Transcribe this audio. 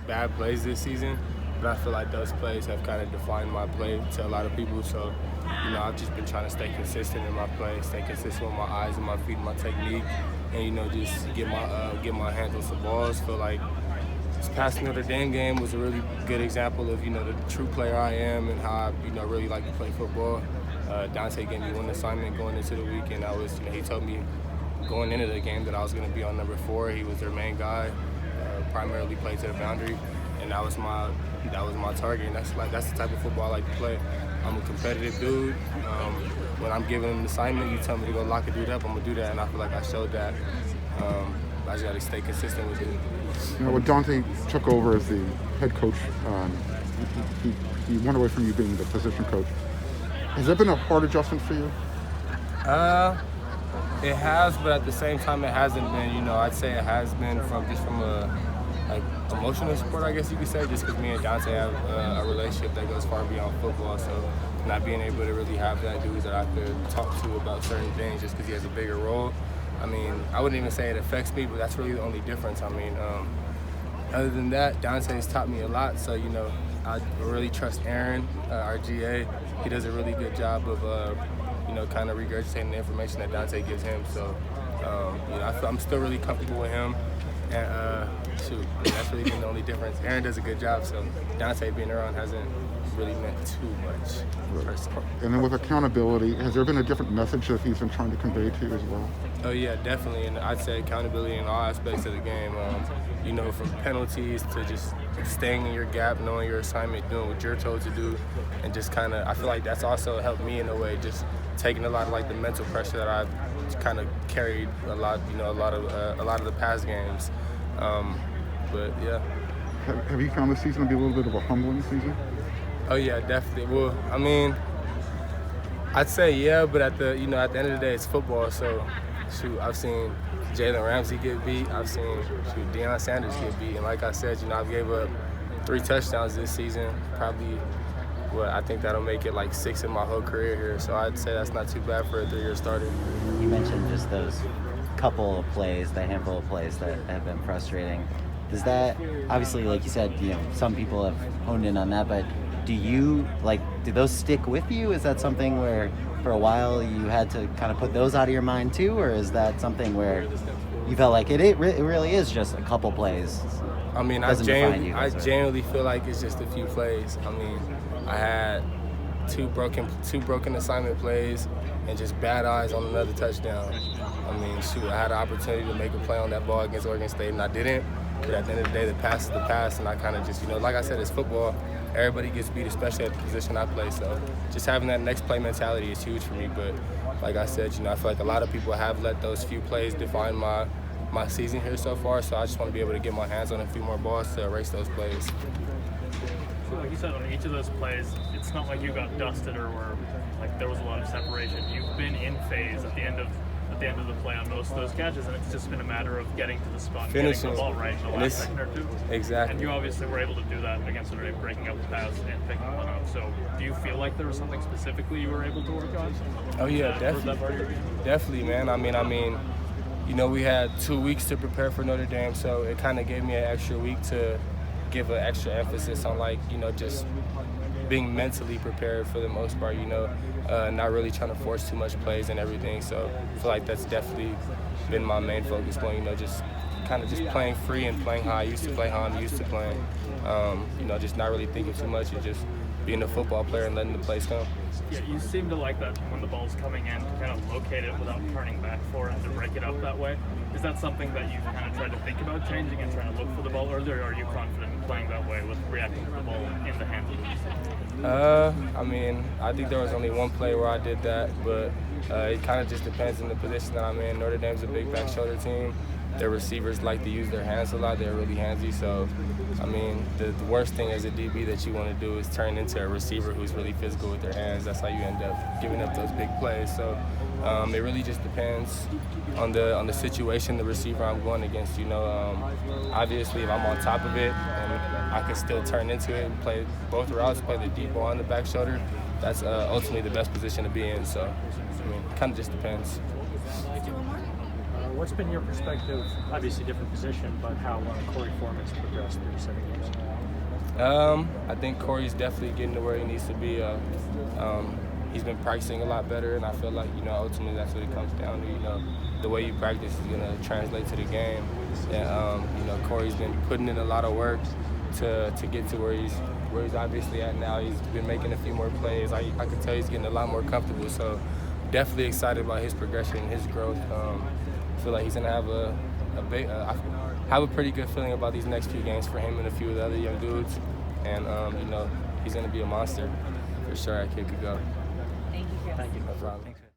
bad plays this season, but I feel like those plays have kind of defined my play to a lot of people. So, I've just been trying to stay consistent in my play, stay consistent with my eyes and my feet and my technique, and just get my hands on some balls. Feel like this past Notre Dame game was a really good example of the true player I am and how I really like to play football. Dante gave me one assignment going into the week, and he told me going into the game that I was going to be on number 4. He was their main guy, primarily play to the boundary, and that was my target. And that's the type of football I like to play. I'm a competitive dude. When I'm given an assignment, you tell me to go lock a dude up, I'm gonna do that, and I feel like I showed that. I just got to stay consistent with it. When Dante took over as the head coach, he went away from you being the position coach. Has that been a hard adjustment for you? It has, but at the same time, it hasn't been. I'd say it has been from a emotional support, I guess you could say, just because me and Dante have a relationship that goes far beyond football. So not being able to really have that dude that I could talk to about certain things just because he has a bigger role. I wouldn't even say it affects me, but that's really the only difference. Other than that, Dante's taught me a lot. So, I really trust Aaron, our GA. He does a really good job of, kind of regurgitating the information that Dante gives him. So, I'm still really comfortable with him. And that's really been the only difference. Aaron does a good job, so Dante being around hasn't really meant too much. Personally. And then with accountability, has there been a different message that he's been trying to convey to you as well? Oh yeah, definitely. And I'd say accountability in all aspects of the game. From penalties to just staying in your gap, knowing your assignment, doing what you're told to do, and just kind of, I feel like that's also helped me in a way, just taking a lot of the mental pressure that I've kind of carried a lot of the past games. But yeah. Have you found this season to be a little bit of a humbling season? Oh yeah, definitely. Well, I'd say yeah, but at the end of the day, it's football. So, I've seen Jalen Ramsey get beat. I've seen Deion Sanders get beat, and like I said, I've gave up 3 touchdowns this season. Probably, I think that'll make it 6 in my whole career here. So I'd say that's not too bad for a 3-year starter. You mentioned just those couple of plays, the handful of plays that have been frustrating. Does that, obviously, like you said, some people have honed in on that, but do those stick with you? Is that something where for a while you had to kind of put those out of your mind too, or is that something where you felt like it really is just a couple plays? I genuinely feel like it's just a few plays. I had two broken assignment plays and just bad eyes on another touchdown. I had an opportunity to make a play on that ball against Oregon State and I didn't. But at the end of the day, the pass is the pass, and I kind of just, like I said, it's football. Everybody gets beat, especially at the position I play. So just having that next play mentality is huge for me. But like I said, I feel like a lot of people have let those few plays define my season here so far. So I just want to be able to get my hands on a few more balls to erase those plays. So like you said, on each of those plays, it's not like you got dusted or there was a lot of separation. You've been in phase at the end of the play on most of those catches, and it's just been a matter of getting to the spot, finishing, getting the ball right in the last second or two. Exactly. And you obviously were able to do that against Notre Dame, breaking up the pass and picking one up. So do you feel like there was something specifically you were able to work on? Oh yeah, definitely, man. We had 2 weeks to prepare for Notre Dame, so it kind of gave me an extra week to give an extra emphasis on just being mentally prepared for the most part, not really trying to force too much plays and everything. So I feel like that's definitely been my main focus point, just kind of just playing free and playing how I used to play, how I'm used to playing. Just not really thinking too much and just being a football player and letting the plays come. Yeah, you seem to like that when the ball's coming in to kind of locate it without turning back for it, to break it up that way. Is that something that you've kind of tried to think about changing and trying to look for the ball, or are you confident in playing that way with reacting to the ball in the hands of the receiver? I think there was only one play where I did that, but it kind of just depends on the position that I'm in. Notre Dame's a big back shoulder team. Their receivers like to use their hands a lot. They're really handsy. So, the worst thing as a DB that you want to do is turn into a receiver who's really physical with their hands. That's how you end up giving up those big plays. So, it really just depends on the situation, the receiver I'm going against. Obviously, if I'm on top of it and I can still turn into it and play both routes, play the deep ball on the back shoulder, that's ultimately the best position to be in. So, it kind of just depends. What's been your perspective, obviously different position, but how Corey Foreman's progressed through 7 games? I think Corey's definitely getting to where he needs to be. He's been practicing a lot better, and I feel like, ultimately that's what it comes down to. The way you practice is going to translate to the game. And, Corey's been putting in a lot of work to get to where he's obviously at now. He's been making a few more plays. I can tell he's getting a lot more comfortable. So definitely excited about his progression and his growth. I feel like he's going to have I have a pretty good feeling about these next few games for him and a few of the other young dudes. And, he's going to be a monster for sure at kick and go. Thank you, Chris. Thank you. No problem.